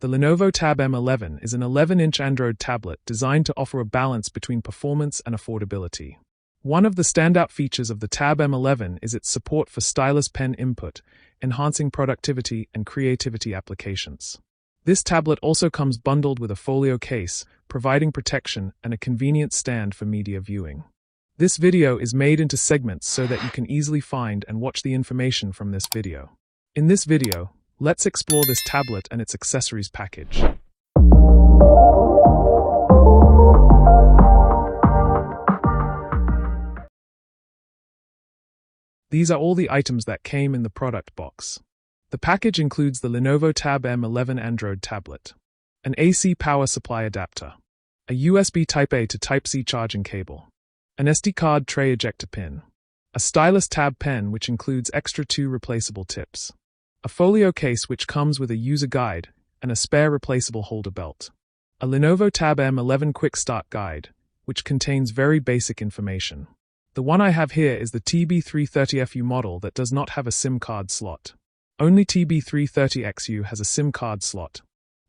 The Lenovo Tab M11 is an 11-inch Android tablet designed to offer a balance between performance and affordability. One of the standout features of the Tab M11 is its support for stylus pen input, enhancing productivity and creativity applications. This tablet also comes bundled with a Folio case, providing protection and a convenient stand for media viewing. This video is made into segments so that you can easily find and watch the information from this video. In this video, let's explore this tablet and its accessories package. These are all the items that came in the product box. The package includes the Lenovo Tab M11 Android tablet, an AC power supply adapter, a USB Type-A to Type-C charging cable, an SD card tray ejector pin, a stylus tab pen which includes extra 2 replaceable tips, a Folio case which comes with a user guide, and a spare replaceable holder belt, a Lenovo Tab M11 Quick Start Guide, which contains very basic information. The one I have here is the TB330FU model that does not have a SIM card slot. Only TB330XU has a SIM card slot.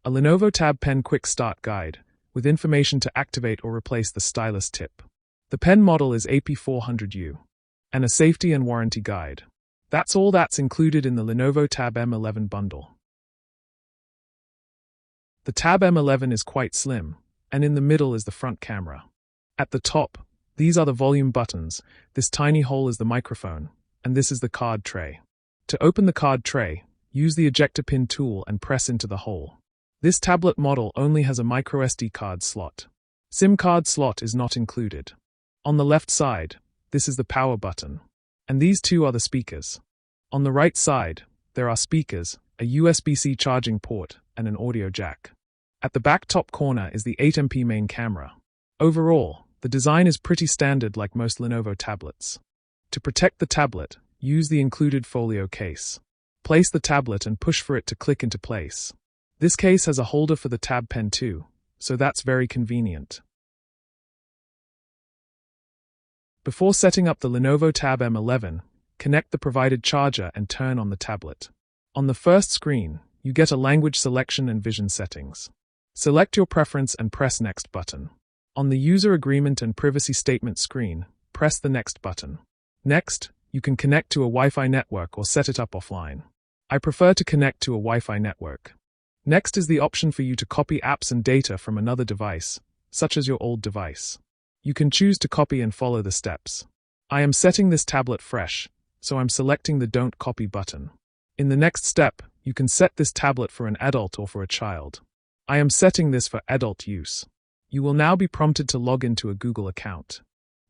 A Lenovo Tab Pen Quick Start Guide, with information to activate or replace the stylus tip. The pen model is AP400U. And a safety and warranty guide. That's all that's included in the Lenovo Tab M11 bundle. The Tab M11 is quite slim, and in the middle is the front camera. At the top, these are the volume buttons, this tiny hole is the microphone, and this is the card tray. To open the card tray, use the ejector pin tool and press into the hole. This tablet model only has a microSD card slot. SIM card slot is not included. On the left side, this is the power button. And these two are the speakers. On the right side, there are speakers, a USB-C charging port, and an audio jack. At the back top corner is the 8MP main camera. Overall, the design is pretty standard like most Lenovo tablets. To protect the tablet, use the included Folio case. Place the tablet and push for it to click into place. This case has a holder for the Tab Pen too, so that's very convenient. Before setting up the Lenovo Tab M11, connect the provided charger and turn on the tablet. On the first screen, you get a language selection and vision settings. Select your preference and press Next button. On the user agreement and privacy statement screen, press the Next button. Next, you can connect to a Wi-Fi network or set it up offline. I prefer to connect to a Wi-Fi network. Next is the option for you to copy apps and data from another device, such as your old device. You can choose to copy and follow the steps. I am setting this tablet fresh, so I'm selecting the Don't Copy button. In the next step, you can set this tablet for an adult or for a child. I am setting this for adult use. You will now be prompted to log into a Google account.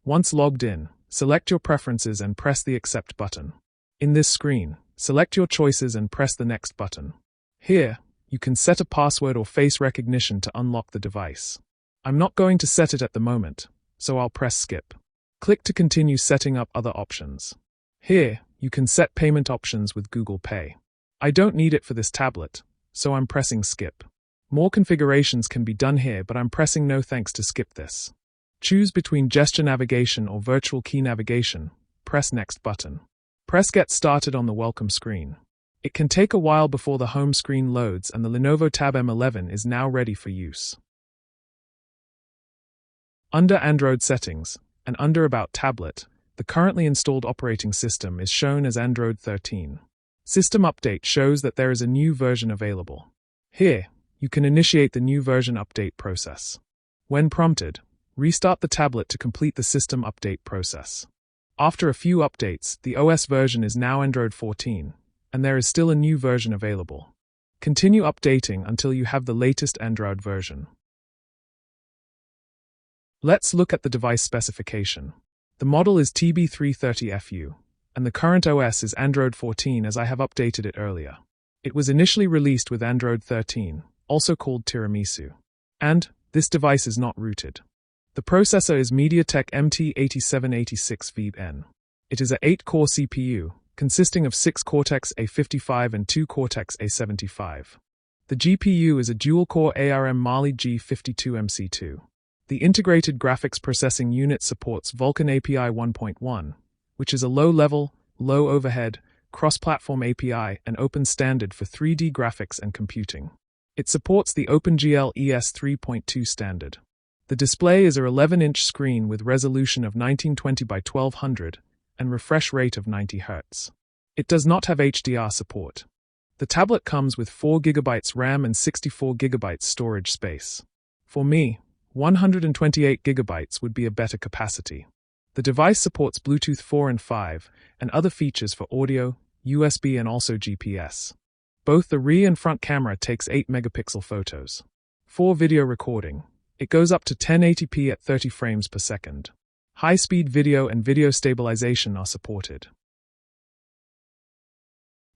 Once logged in, select your preferences and press the Accept button. In this screen, select your choices and press the Next button. Here, you can set a password or face recognition to unlock the device. I'm not going to set it at the moment, so I'll press Skip. Click to continue setting up other options. Here, you can set payment options with Google Pay. I don't need it for this tablet, so I'm pressing Skip. More configurations can be done here, but I'm pressing No thanks to skip this. Choose between gesture navigation or virtual key navigation. Press Next button. Press Get Started on the welcome screen. It can take a while before the home screen loads, and the Lenovo Tab M11 is now ready for use. Under Android Settings, and under About Tablet, the currently installed operating system is shown as Android 13. System Update shows that there is a new version available. Here, you can initiate the new version update process. When prompted, restart the tablet to complete the system update process. After a few updates, the OS version is now Android 14, and there is still a new version available. Continue updating until you have the latest Android version. Let's look at the device specification. The model is TB330FU, and the current OS is Android 14 as I have updated it earlier. It was initially released with Android 13, also called Tiramisu. And this device is not rooted. The processor is MediaTek MT8786VN. It is a 8-core CPU, consisting of 6 Cortex-A55 and 2 Cortex-A75. The GPU is a dual-core ARM Mali G52MC2. The Integrated Graphics Processing Unit supports Vulkan API 1.1, which is a low-level, low-overhead, cross-platform API and open standard for 3D graphics and computing. It supports the OpenGL ES 3.2 standard. The display is a 11-inch screen with resolution of 1920 by 1200 and refresh rate of 90 Hz. It does not have HDR support. The tablet comes with 4 GB RAM and 64 GB storage space. For me, 128 GB would be a better capacity. The device supports Bluetooth 4 and 5 and other features for audio, USB and also GPS. Both the rear and front camera takes 8-megapixel photos. For video recording, it goes up to 1080p at 30 frames per second. High-speed video and video stabilization are supported.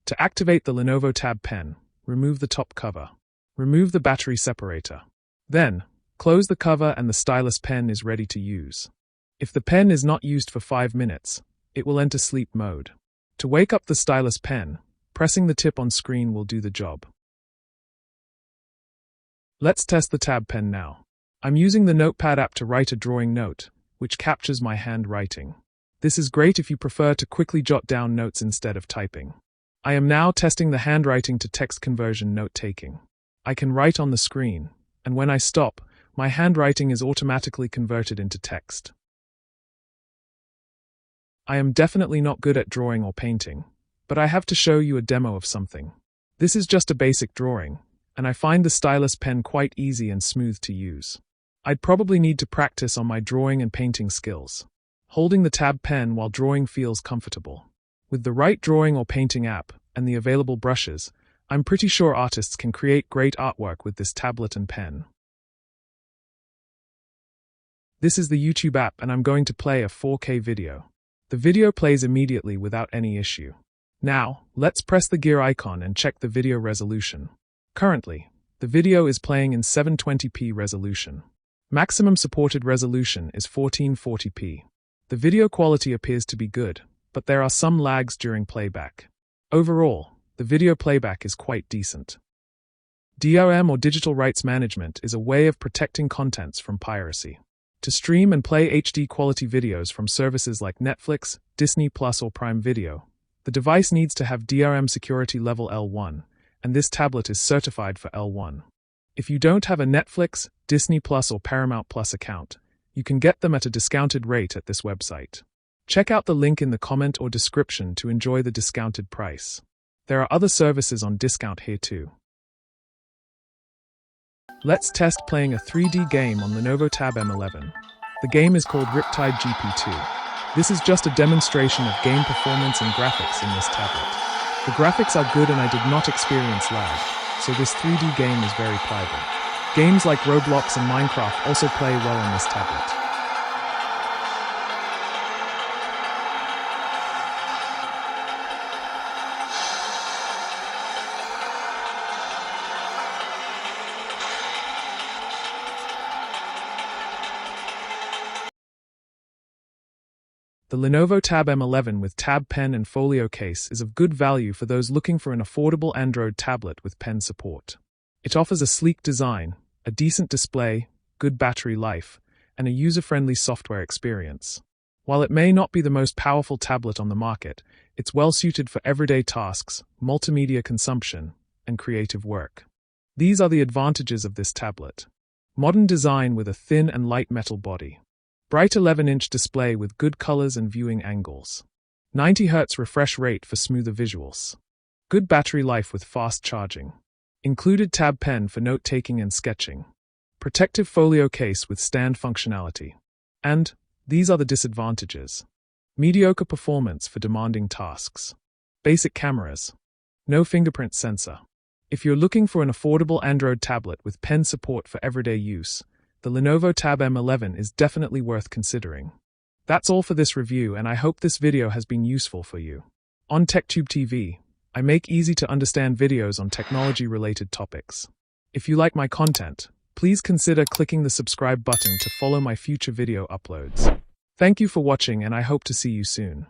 To activate the Lenovo Tab Pen, remove the top cover. Remove the battery separator. Then, close the cover and the stylus pen is ready to use. If the pen is not used for 5 minutes, it will enter sleep mode. To wake up the stylus pen, pressing the tip on screen will do the job. Let's test the Tab Pen now. I'm using the Notepad app to write a drawing note, which captures my handwriting. This is great if you prefer to quickly jot down notes instead of typing. I am now testing the handwriting to text conversion note-taking. I can write on the screen, and when I stop, my handwriting is automatically converted into text. I am definitely not good at drawing or painting, but I have to show you a demo of something. This is just a basic drawing, and I find the stylus pen quite easy and smooth to use. I'd probably need to practice on my drawing and painting skills. Holding the Tab Pen while drawing feels comfortable. With the right drawing or painting app and the available brushes, I'm pretty sure artists can create great artwork with this tablet and pen. This is the YouTube app and I'm going to play a 4K video. The video plays immediately without any issue. Now, let's press the gear icon and check the video resolution. Currently, the video is playing in 720p resolution. Maximum supported resolution is 1440p. The video quality appears to be good, but there are some lags during playback. Overall, the video playback is quite decent. DRM or digital rights management is a way of protecting contents from piracy. To stream and play HD quality videos from services like Netflix, Disney Plus or Prime Video, the device needs to have DRM security level L1, and this tablet is certified for L1. If you don't have a Netflix, Disney Plus or Paramount Plus account, you can get them at a discounted rate at this website. Check out the link in the comment or description to enjoy the discounted price. There are other services on discount here too. Let's test playing a 3D game on Lenovo Tab M11. The game is called Riptide GP2. This is just a demonstration of game performance and graphics in this tablet. The graphics are good and I did not experience lag, so this 3D game is very pliable. Games like Roblox and Minecraft also play well on this tablet. The Lenovo Tab M11 with Tab Pen and Folio case is of good value for those looking for an affordable Android tablet with pen support. It offers a sleek design, a decent display, good battery life, and a user-friendly software experience. While it may not be the most powerful tablet on the market, it's well suited for everyday tasks, multimedia consumption, and creative work. These are the advantages of this tablet. Modern design with a thin and light metal body. Bright 11-inch display with good colors and viewing angles. 90 Hz refresh rate for smoother visuals. Good battery life with fast charging. Included Tab Pen for note-taking and sketching. Protective folio case with stand functionality. And, these are the disadvantages. Mediocre performance for demanding tasks. Basic cameras. No fingerprint sensor. If you're looking for an affordable Android tablet with pen support for everyday use, the Lenovo Tab M11 is definitely worth considering. That's all for this review and I hope this video has been useful for you. On TechTube TV, I make easy-to-understand videos on technology-related topics. If you like my content, please consider clicking the subscribe button to follow my future video uploads. Thank you for watching and I hope to see you soon.